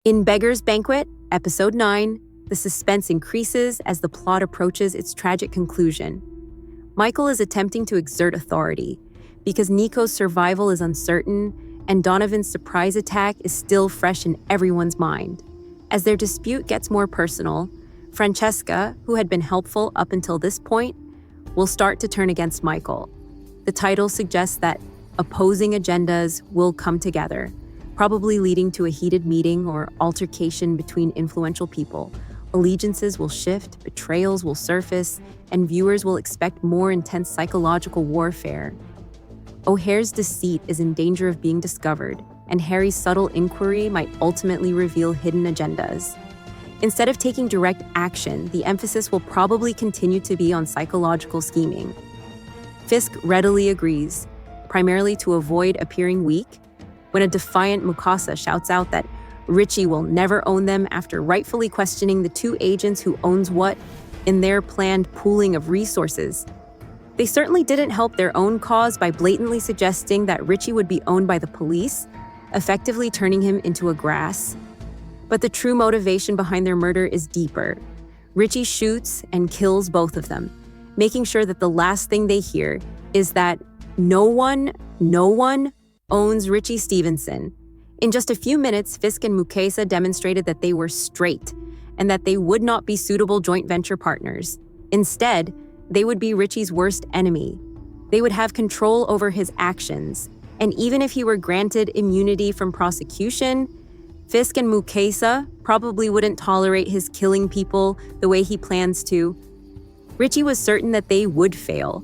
In Beggar's Banquet, Episode 9, the suspense increases as the plot approaches its tragic conclusion. Michael is attempting to exert authority because Nico's survival is uncertain and Donovan's surprise attack is still fresh in everyone's mind. As their dispute gets more personal, Francesca, who had been helpful up until this point, will start to turn against Michael. The title suggests that opposing agendas will come together, probably leading to a heated meeting or altercation between influential people. Allegiances will shift, betrayals will surface, and viewers will expect more intense psychological warfare. O'Hare's deceit is in danger of being discovered, and Harry's subtle inquiry might ultimately reveal hidden agendas. Instead of taking direct action, the emphasis will probably continue to be on psychological scheming. Fisk readily agrees, primarily to avoid appearing weak, when a defiant Mukasa shouts out that Richie will never own them after rightfully questioning the two agents who owns what in their planned pooling of resources. They certainly didn't help their own cause by blatantly suggesting that Richie would be owned by the police, effectively turning him into a grass. But the true motivation behind their murder is deeper. Richie shoots and kills both of them, making sure that the last thing they hear is that no one owns Richie Stevenson. In just a few minutes, Fisk and Mukasa demonstrated that they were straight and that they would not be suitable joint venture partners. Instead, they would be Richie's worst enemy. They would have control over his actions, and even if he were granted immunity from prosecution, Fisk and Mukasa probably wouldn't tolerate his killing people the way he plans to. Richie was certain that they would fail,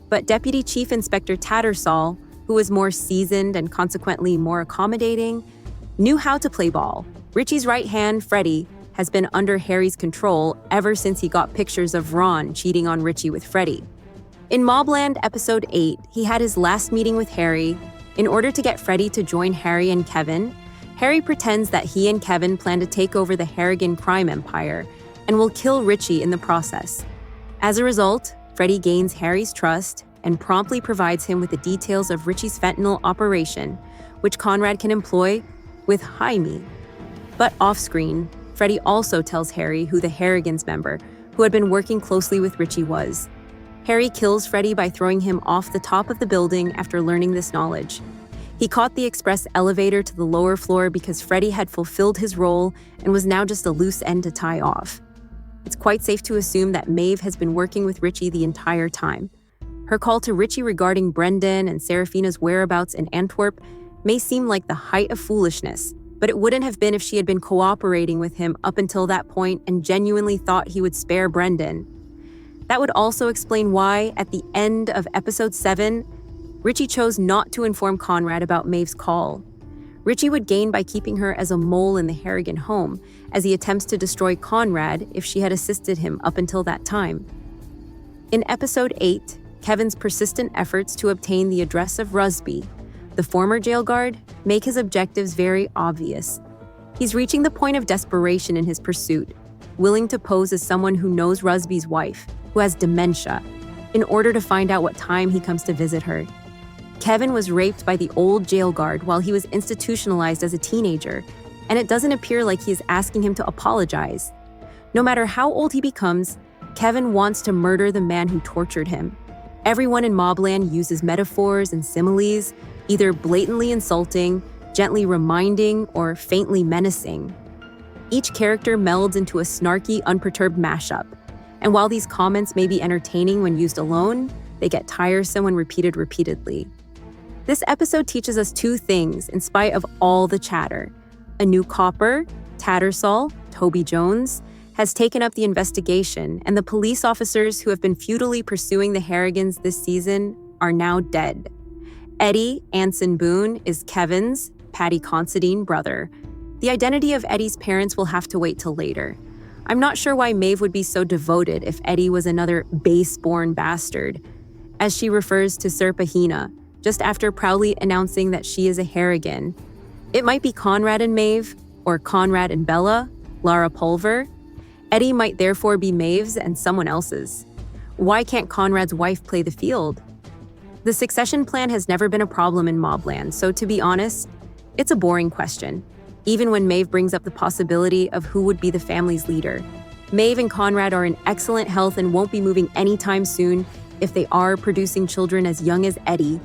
but Deputy Chief Inspector Tattersall, who was more seasoned and consequently more accommodating, knew how to play ball. Richie's right hand, Freddie, has been under Harry's control ever since he got pictures of Ron cheating on Richie with Freddie. In MobLand Episode 8, he had his last meeting with Harry. In order to get Freddie to join Harry and Kevin, Harry pretends that he and Kevin plan to take over the Harrigan crime empire and will kill Richie in the process. As a result, Freddie gains Harry's trust and promptly provides him with the details of Richie's fentanyl operation, which Conrad can employ with Jaime. But off-screen, Freddie also tells Harry who the Harrigans member, who had been working closely with Richie, was. Harry kills Freddie by throwing him off the top of the building after learning this knowledge. He caught the express elevator to the lower floor because Freddie had fulfilled his role and was now just a loose end to tie off. It's quite safe to assume that Maeve has been working with Richie the entire time. Her call to Richie regarding Brendan and Serafina's whereabouts in Antwerp may seem like the height of foolishness, but it wouldn't have been if she had been cooperating with him up until that point and genuinely thought he would spare Brendan. That would also explain why, at the end of Episode 7, Richie chose not to inform Conrad about Maeve's call. Richie would gain by keeping her as a mole in the Harrigan home, as he attempts to destroy Conrad if she had assisted him up until that time. In Episode 8, Kevin's persistent efforts to obtain the address of Rusby, the former jail guard, make his objectives very obvious. He's reaching the point of desperation in his pursuit, willing to pose as someone who knows Rusby's wife, who has dementia, in order to find out what time he comes to visit her. Kevin was raped by the old jail guard while he was institutionalized as a teenager, and it doesn't appear like he is asking him to apologize. No matter how old he becomes, Kevin wants to murder the man who tortured him. Everyone in MobLand uses metaphors and similes, either blatantly insulting, gently reminding, or faintly menacing. Each character melds into a snarky, unperturbed mashup, and while these comments may be entertaining when used alone, they get tiresome when repeated repeatedly. This episode teaches us two things in spite of all the chatter. A new copper, Tattersall, Toby Jones, has taken up the investigation, and the police officers who have been futilely pursuing the Harrigans this season are now dead. Eddie Anson Boone is Kevin's, Paddy Considine, brother. The identity of Eddie's parents will have to wait till later. I'm not sure why Maeve would be so devoted if Eddie was another base-born bastard, as she refers to Sir Pahina, just after proudly announcing that she is a Harrigan. It might be Conrad and Maeve, or Conrad and Bella, Lara Pulver. Eddie might therefore be Maeve's and someone else's. Why can't Conrad's wife play the field? The succession plan has never been a problem in MobLand, so to be honest, it's a boring question. even when Maeve brings up the possibility of who would be the family's leader. Maeve and Conrad are in excellent health and won't be moving anytime soon if they are producing children as young as Eddie.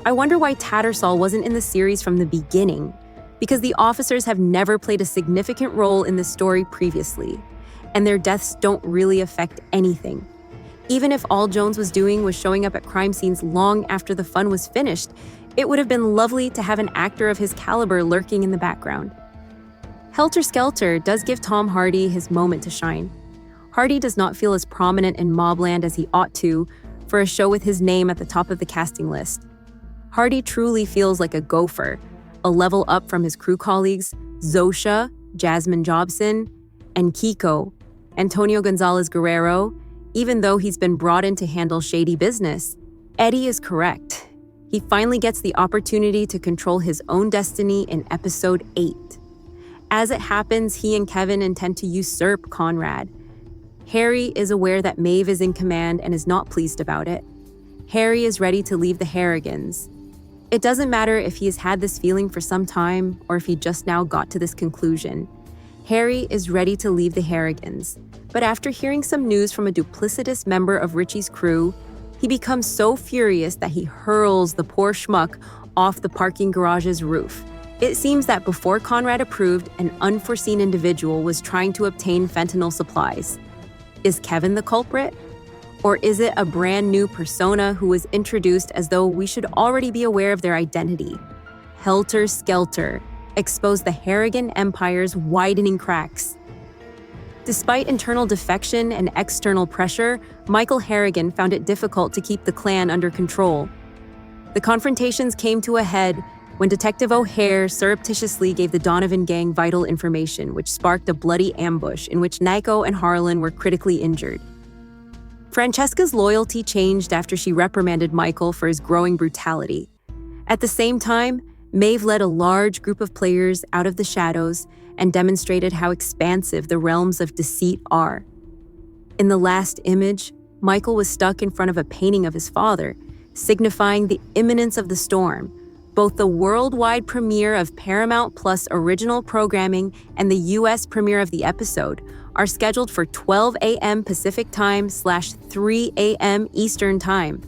I wonder why Tattersall wasn't in the series from the beginning, because the officers have never played a significant role in the story previously, and their deaths don't really affect anything. Even if all Jones was doing was showing up at crime scenes long after the fun was finished, it would have been lovely to have an actor of his caliber lurking in the background. Helter Skelter does give Tom Hardy his moment to shine. Hardy does not feel as prominent in MobLand as he ought to for a show with his name at the top of the casting list. Hardy truly feels like a gopher, a level up from his crew colleagues, Zosha, Jasmine Jobson, and Kiko, Antonio Gonzalez Guerrero. Even though he's been brought in to handle shady business, Eddie is correct. He finally gets the opportunity to control his own destiny in episode 8. As it happens, he and Kevin intend to usurp Conrad. Harry is aware that Maeve is in command and is not pleased about it. Harry is ready to leave the Harrigans. It doesn't matter if he has had this feeling for some time or if he just now got to this conclusion. Harry is ready to leave the Harrigans, but after hearing some news from a duplicitous member of Richie's crew, he becomes so furious that he hurls the poor schmuck off the parking garage's roof. It seems that before Conrad approved, an unforeseen individual was trying to obtain fentanyl supplies. Is Kevin the culprit? Or is it a brand new persona who was introduced as though we should already be aware of their identity? Helter Skelter exposed the Harrigan Empire's widening cracks. Despite internal defection and external pressure, Michael Harrigan found it difficult to keep the clan under control. The confrontations came to a head when Detective O'Hare surreptitiously gave the Donovan gang vital information, which sparked a bloody ambush in which Nico and Harlan were critically injured. Francesca's loyalty changed after she reprimanded Michael for his growing brutality. At the same time, Maeve led a large group of players out of the shadows and demonstrated how expansive the realms of deceit are. In the last image, Michael was stuck in front of a painting of his father, signifying the imminence of the storm. Both the worldwide premiere of Paramount Plus original programming and the US premiere of the episode are scheduled for 12 a.m. Pacific Time / 3 a.m. Eastern Time.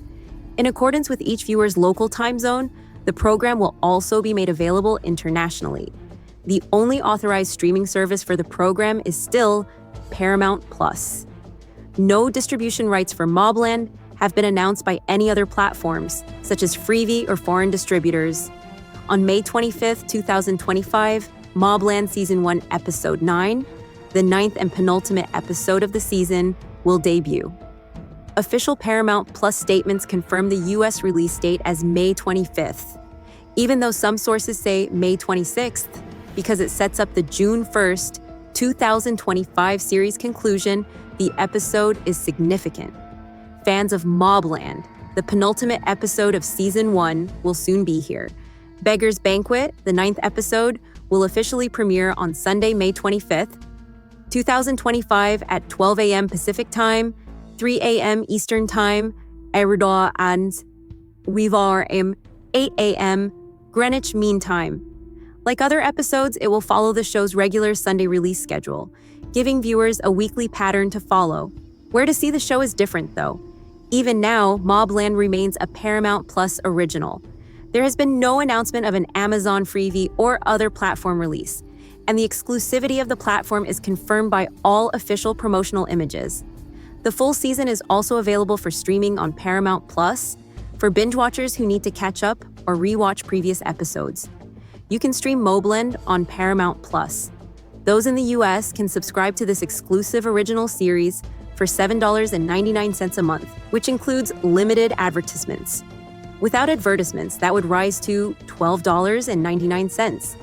In accordance with each viewer's local time zone, the program will also be made available internationally. The only authorized streaming service for the program is still Paramount Plus. No distribution rights for MobLand have been announced by any other platforms, such as Freevee or foreign distributors. On May 25, 2025, MobLand Season 1, Episode 9, the 9th and penultimate episode of the season, will debut. Official Paramount Plus statements confirm the US release date as May 25th, even though some sources say May 26th, because it sets up the June 1st, 2025 series conclusion. The episode is significant. Fans of MobLand, the penultimate episode of Season 1, will soon be here. Beggar's Banquet, the 9th episode, will officially premiere on Sunday, May 25th, 2025 at 12 a.m. Pacific Time, 3 a.m. Eastern Time, Eridor and Weavar 8 a.m. Greenwich Mean Time. Like other episodes, it will follow the show's regular Sunday release schedule, giving viewers a weekly pattern to follow. Where to see the show is different, though. Even now, MobLand remains a Paramount Plus original. There has been no announcement of an Amazon Freevee or other platform release, and the exclusivity of the platform is confirmed by all official promotional images. The full season is also available for streaming on Paramount Plus for binge watchers who need to catch up or rewatch previous episodes. You can stream MobLand on Paramount Plus. Those in the US can subscribe to this exclusive original series for $7.99 a month, which includes limited advertisements. Without advertisements, that would rise to $12.99.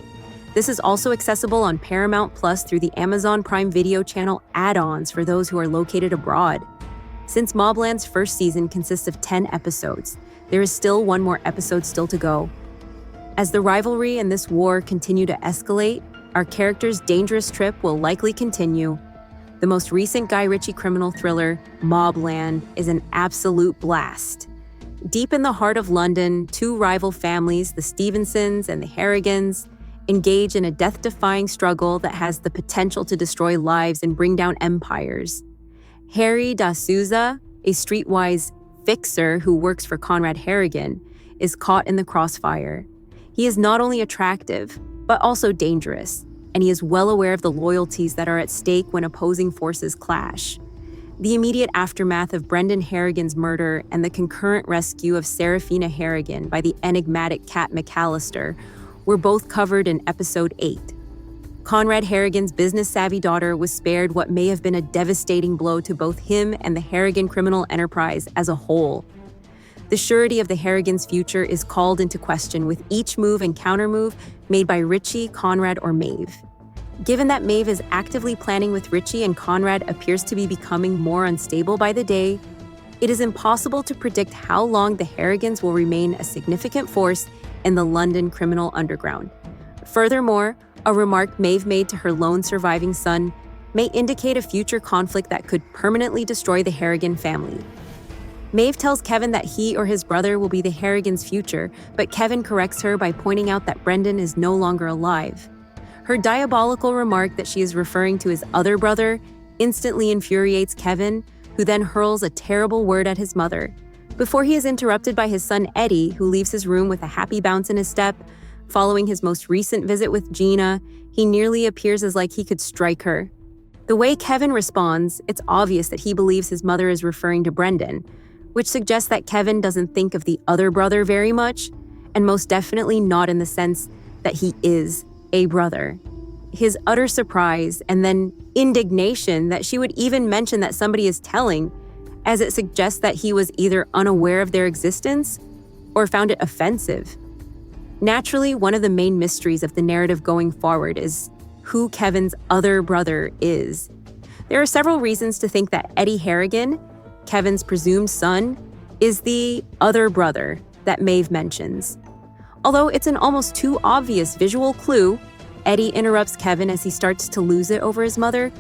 This is also accessible on Paramount Plus through the Amazon Prime Video channel add-ons for those who are located abroad. Since MobLand's first season consists of 10 episodes, there is still one more episode still to go. As the rivalry and this war continue to escalate, our character's dangerous trip will likely continue. The most recent Guy Ritchie criminal thriller, MobLand, is an absolute blast. Deep in the heart of London, two rival families, the Stevensons and the Harrigans, engage in a death-defying struggle that has the potential to destroy lives and bring down empires. Harry da Souza, a streetwise fixer who works for Conrad Harrigan, is caught in the crossfire. He is not only attractive, but also dangerous, and he is well aware of the loyalties that are at stake when opposing forces clash. The immediate aftermath of Brendan Harrigan's murder and the concurrent rescue of Serafina Harrigan by the enigmatic Cat McAllister were both covered in Episode 8. Conrad Harrigan's business-savvy daughter was spared what may have been a devastating blow to both him and the Harrigan criminal enterprise as a whole. The surety of the Harrigans' future is called into question with each move and countermove made by Richie, Conrad, or Maeve. Given that Maeve is actively planning with Richie and Conrad appears to be becoming more unstable by the day, it is impossible to predict how long the Harrigans will remain a significant force in the London criminal underground. Furthermore, a remark Maeve made to her lone surviving son may indicate a future conflict that could permanently destroy the Harrigan family. Maeve tells Kevin that he or his brother will be the Harrigans' future, but Kevin corrects her by pointing out that Brendan is no longer alive. Her diabolical remark that she is referring to his other brother instantly infuriates Kevin, who then hurls a terrible word at his mother. Before he is interrupted by his son Eddie, who leaves his room with a happy bounce in his step, following his most recent visit with Gina, he nearly appears as like he could strike her. The way Kevin responds, it's obvious that he believes his mother is referring to Brendan, which suggests that Kevin doesn't think of the other brother very much, and most definitely not in the sense that he is a brother. His utter surprise and then indignation that she would even mention that somebody is telling, as it suggests that he was either unaware of their existence or found it offensive. Naturally, one of the main mysteries of the narrative going forward is who Kevin's other brother is. There are several reasons to think that Eddie Harrigan, Kevin's presumed son, is the other brother that Maeve mentions. Although it's an almost too obvious visual clue, Eddie interrupts Kevin as he starts to lose it over his mother.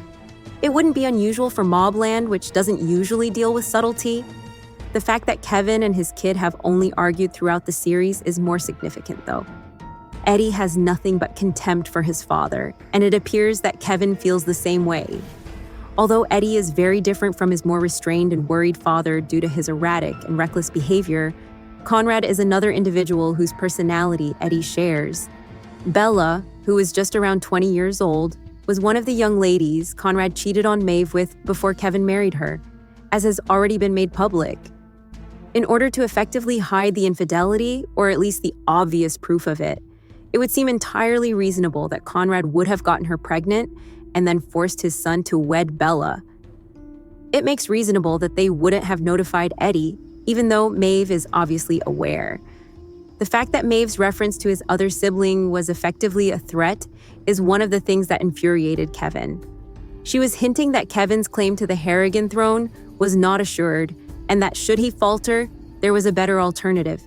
It wouldn't be unusual for MobLand, which doesn't usually deal with subtlety. The fact that Kevin and his kid have only argued throughout the series is more significant, though. Eddie has nothing but contempt for his father, and it appears that Kevin feels the same way. Although Eddie is very different from his more restrained and worried father due to his erratic and reckless behavior, Conrad is another individual whose personality Eddie shares. Bella, who is just around 20 years old, was one of the young ladies Conrad cheated on Maeve with before Kevin married her, as has already been made public. In order to effectively hide the infidelity, or at least the obvious proof of it, it would seem entirely reasonable that Conrad would have gotten her pregnant and then forced his son to wed Bella. It makes reasonable that they wouldn't have notified Eddie, even though Maeve is obviously aware. The fact that Maeve's reference to his other sibling was effectively a threat is one of the things that infuriated Kevin. She was hinting that Kevin's claim to the Harrigan throne was not assured, and that should he falter, there was a better alternative.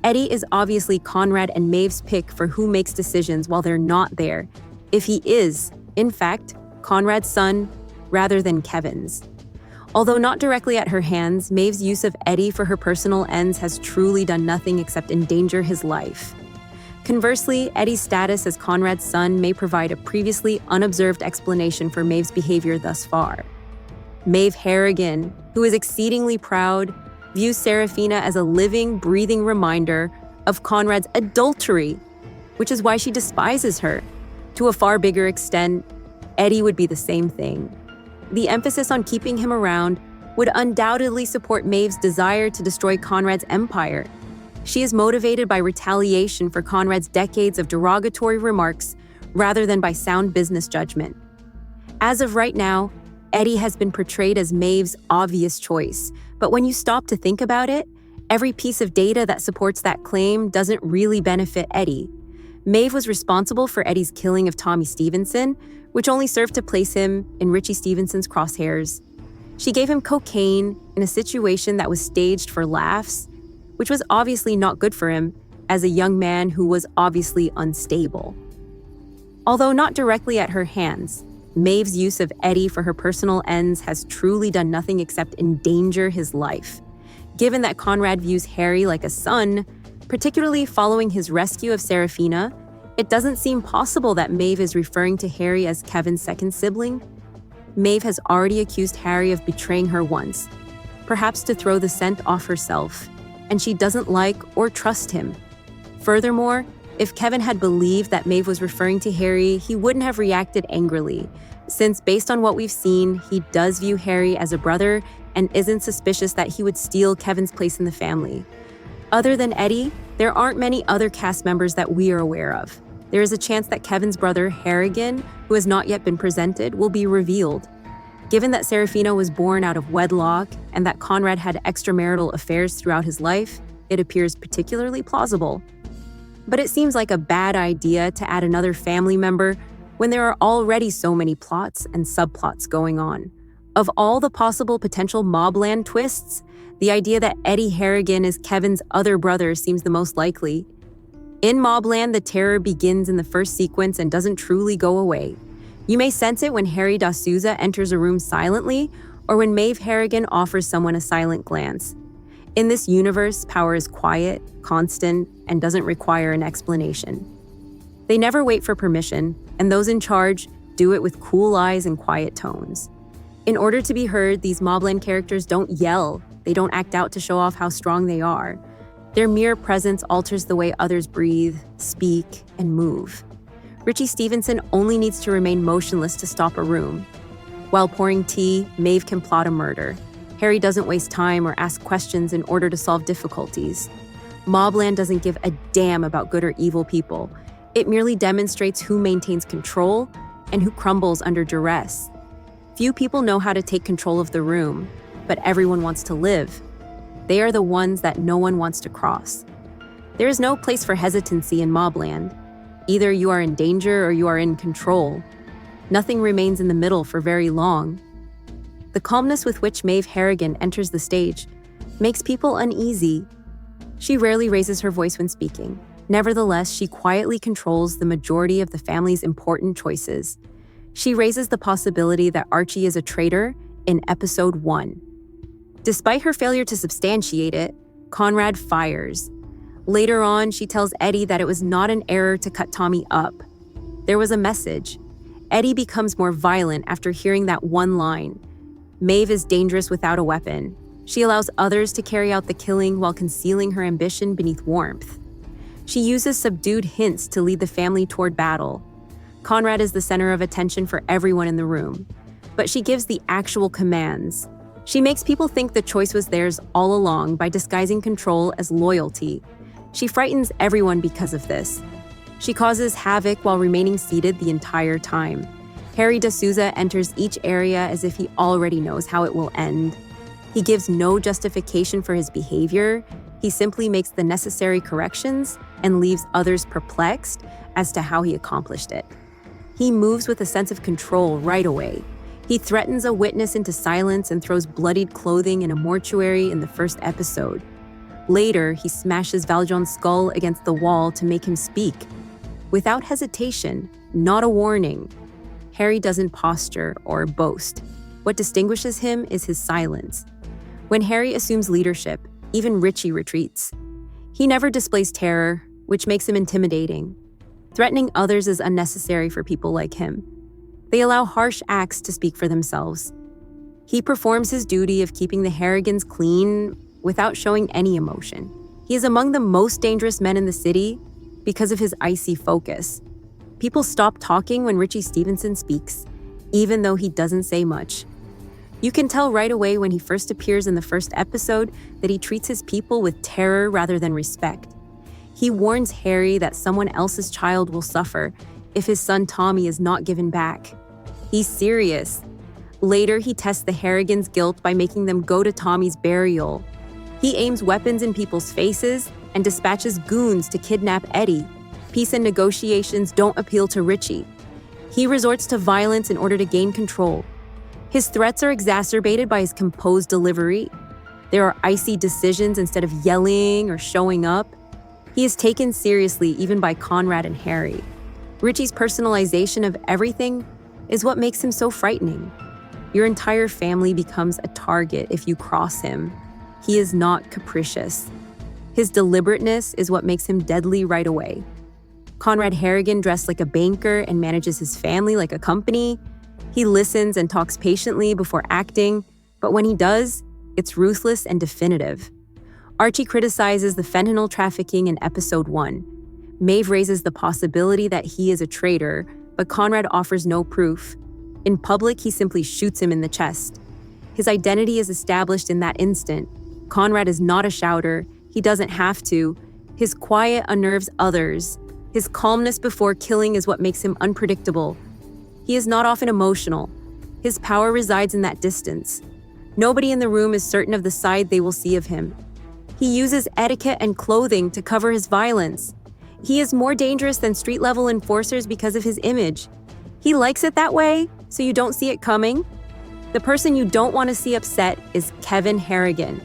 Eddie is obviously Conrad and Maeve's pick for who makes decisions while they're not there, if he is, in fact, Conrad's son rather than Kevin's. Although not directly at her hands, Maeve's use of Eddie for her personal ends has truly done nothing except endanger his life. Conversely, Eddie's status as Conrad's son may provide a previously unobserved explanation for Maeve's behavior thus far. Maeve Harrigan, who is exceedingly proud, views Serafina as a living, breathing reminder of Conrad's adultery, which is why she despises her. To a far bigger extent, Eddie would be the same thing. The emphasis on keeping him around would undoubtedly support Maeve's desire to destroy Conrad's empire. She is motivated by retaliation for Conrad's decades of derogatory remarks rather than by sound business judgment. As of right now, Eddie has been portrayed as Maeve's obvious choice, but when you stop to think about it, every piece of data that supports that claim doesn't really benefit Eddie. Maeve was responsible for Eddie's killing of Tommy Stevenson, which only served to place him in Richie Stevenson's crosshairs. She gave him cocaine in a situation that was staged for laughs, which was obviously not good for him as a young man who was obviously unstable. Although not directly at her hands, Maeve's use of Eddie for her personal ends has truly done nothing except endanger his life. Given that Conrad views Harry like a son, particularly following his rescue of Serafina, It doesn't seem possible that Maeve is referring to Harry as Kevin's second sibling. Maeve has already accused Harry of betraying her once, perhaps to throw the scent off herself, and she doesn't like or trust him. Furthermore, if Kevin had believed that Maeve was referring to Harry, he wouldn't have reacted angrily, since based on what we've seen, he does view Harry as a brother and isn't suspicious that he would steal Kevin's place in the family. Other than Eddie, there aren't many other cast members that we are aware of. There is a chance that Kevin's brother, Harrigan, who has not yet been presented, will be revealed. Given that Serafina was born out of wedlock and that Conrad had extramarital affairs throughout his life, it appears particularly plausible. But it seems like a bad idea to add another family member when there are already so many plots and subplots going on. Of all the possible potential MobLand twists, the idea that Eddie Harrigan is Kevin's other brother seems the most likely. In MobLand, the terror begins in the first sequence and doesn't truly go away. You may sense it when Harry da Souza enters a room silently or when Maeve Harrigan offers someone a silent glance. In this universe, power is quiet, constant, and doesn't require an explanation. They never wait for permission, and those in charge do it with cool eyes and quiet tones. In order to be heard, these MobLand characters don't yell. They don't act out to show off how strong they are. Their mere presence alters the way others breathe, speak, and move. Richie Stevenson only needs to remain motionless to stop a room. While pouring tea, Maeve can plot a murder. Harry doesn't waste time or ask questions in order to solve difficulties. MobLand doesn't give a damn about good or evil people. It merely demonstrates who maintains control and who crumbles under duress. Few people know how to take control of the room, but everyone wants to live. They are the ones that no one wants to cross. There is no place for hesitancy in MobLand. Either you are in danger or you are in control. Nothing remains in the middle for very long. The calmness with which Maeve Harrigan enters the stage makes people uneasy. She rarely raises her voice when speaking. Nevertheless, she quietly controls the majority of the family's important choices. She raises the possibility that Archie is a traitor in episode 1. Despite her failure to substantiate it, Conrad fires. Later on, she tells Eddie that it was not an error to cut Tommy up. There was a message. Eddie becomes more violent after hearing that one line. Maeve is dangerous without a weapon. She allows others to carry out the killing while concealing her ambition beneath warmth. She uses subdued hints to lead the family toward battle. Conrad is the center of attention for everyone in the room, but she gives the actual commands. She makes people think the choice was theirs all along by disguising control as loyalty. She frightens everyone because of this. She causes havoc while remaining seated the entire time. Harry da Souza enters each area as if he already knows how it will end. He gives no justification for his behavior. He simply makes the necessary corrections and leaves others perplexed as to how he accomplished it. He moves with a sense of control right away. He threatens a witness into silence and throws bloodied clothing in a mortuary in the first episode. Later, he smashes Valjean's skull against the wall to make him speak. Without hesitation, not a warning. Harry doesn't posture or boast. What distinguishes him is his silence. When Harry assumes leadership, even Richie retreats. He never displays terror, which makes him intimidating. Threatening others is unnecessary for people like him. They allow harsh acts to speak for themselves. He performs his duty of keeping the Harrigans clean without showing any emotion. He is among the most dangerous men in the city because of his icy focus. People stop talking when Richie Stevenson speaks, even though he doesn't say much. You can tell right away when he first appears in the first episode that he treats his people with terror rather than respect. He warns Harry that someone else's child will suffer if his son Tommy is not given back. He's serious. Later, he tests the Harrigans' guilt by making them go to Tommy's burial. He aims weapons in people's faces and dispatches goons to kidnap Eddie. Peace and negotiations don't appeal to Richie. He resorts to violence in order to gain control. His threats are exacerbated by his composed delivery. There are icy decisions instead of yelling or showing up. He is taken seriously even by Conrad and Harry. Richie's personalization of everything is what makes him so frightening. Your entire family becomes a target if you cross him. He is not capricious. His deliberateness is what makes him deadly right away. Conrad Harrigan dressed like a banker and manages his family like a company. He listens and talks patiently before acting, but when he does, it's ruthless and definitive. Archie criticizes the fentanyl trafficking in episode 1. Maeve raises the possibility that he is a traitor, but Conrad offers no proof. In public, he simply shoots him in the chest. His identity is established in that instant. Conrad is not a shouter. He doesn't have to. His quiet unnerves others. His calmness before killing is what makes him unpredictable. He is not often emotional. His power resides in that distance. Nobody in the room is certain of the side they will see of him. He uses etiquette and clothing to cover his violence. He is more dangerous than street-level enforcers because of his image. He likes it that way, so you don't see it coming. The person you don't want to see upset is Kevin Harrigan.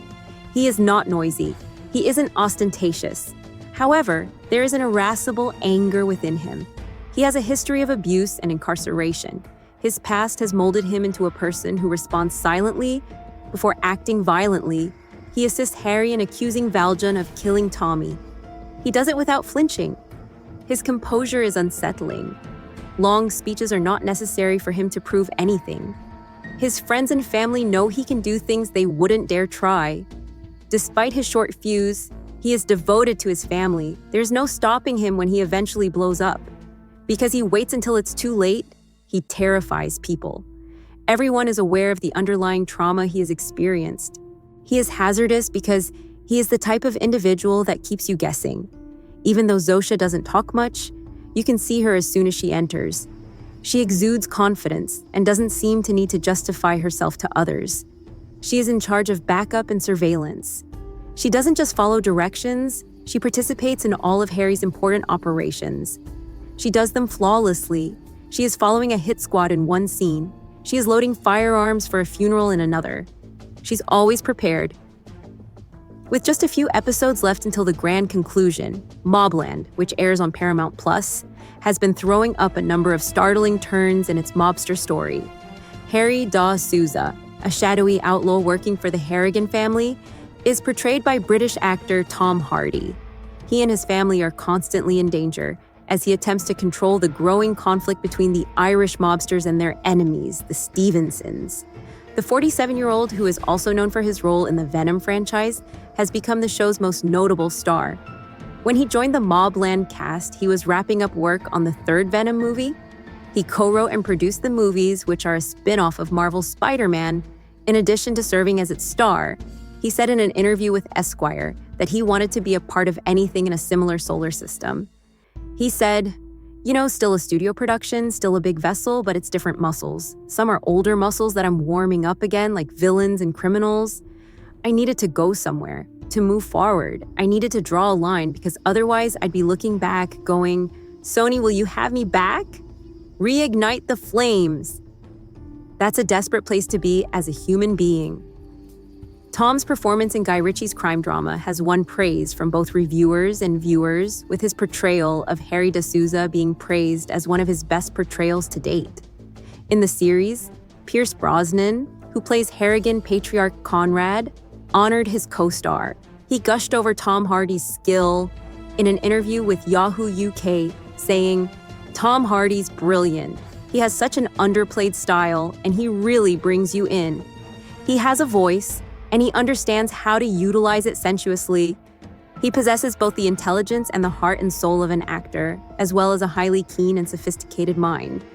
He is not noisy. He isn't ostentatious. However, there is an irascible anger within him. He has a history of abuse and incarceration. His past has molded him into a person who responds silently before acting violently. He assists Harry in accusing Valjean of killing Tommy. He does it without flinching. His composure is unsettling. Long speeches are not necessary for him to prove anything. His friends and family know he can do things they wouldn't dare try. Despite his short fuse, he is devoted to his family. There's no stopping him when he eventually blows up. Because he waits until it's too late, he terrifies people. Everyone is aware of the underlying trauma he has experienced. He is hazardous because he is the type of individual that keeps you guessing. Even though Zosha doesn't talk much, you can see her as soon as she enters. She exudes confidence and doesn't seem to need to justify herself to others. She is in charge of backup and surveillance. She doesn't just follow directions, she participates in all of Harry's important operations. She does them flawlessly. She is following a hit squad in one scene. She is loading firearms for a funeral in another. She's always prepared. With just a few episodes left until the grand conclusion, MobLand, which airs on Paramount+, has been throwing up a number of startling turns in its mobster story. Harry da Souza, a shadowy outlaw working for the Harrigan family, is portrayed by British actor Tom Hardy. He and his family are constantly in danger as he attempts to control the growing conflict between the Irish mobsters and their enemies, the Stevensons. The 47-year-old, who is also known for his role in the Venom franchise, has become the show's most notable star. When he joined the MobLand cast, he was wrapping up work on the third Venom movie. He co-wrote and produced the movies, which are a spin-off of Marvel's Spider-Man, in addition to serving as its star. He said in an interview with Esquire that he wanted to be a part of anything in a similar solar system. He said, still a studio production, still a big vessel, but it's different muscles. Some are older muscles that I'm warming up again, like villains and criminals. I needed to go somewhere, to move forward. I needed to draw a line because otherwise I'd be looking back going, Sony, will you have me back? Reignite the flames. That's a desperate place to be as a human being. Tom's performance in Guy Ritchie's crime drama has won praise from both reviewers and viewers, with his portrayal of Harry da Souza being praised as one of his best portrayals to date. In the series, Pierce Brosnan, who plays Harrigan patriarch Conrad, honored his co-star. He gushed over Tom Hardy's skill in an interview with Yahoo UK, saying, "Tom Hardy's brilliant. He has such an underplayed style, and he really brings you in. He has a voice, and he understands how to utilize it sensuously. He possesses both the intelligence and the heart and soul of an actor, as well as a highly keen and sophisticated mind.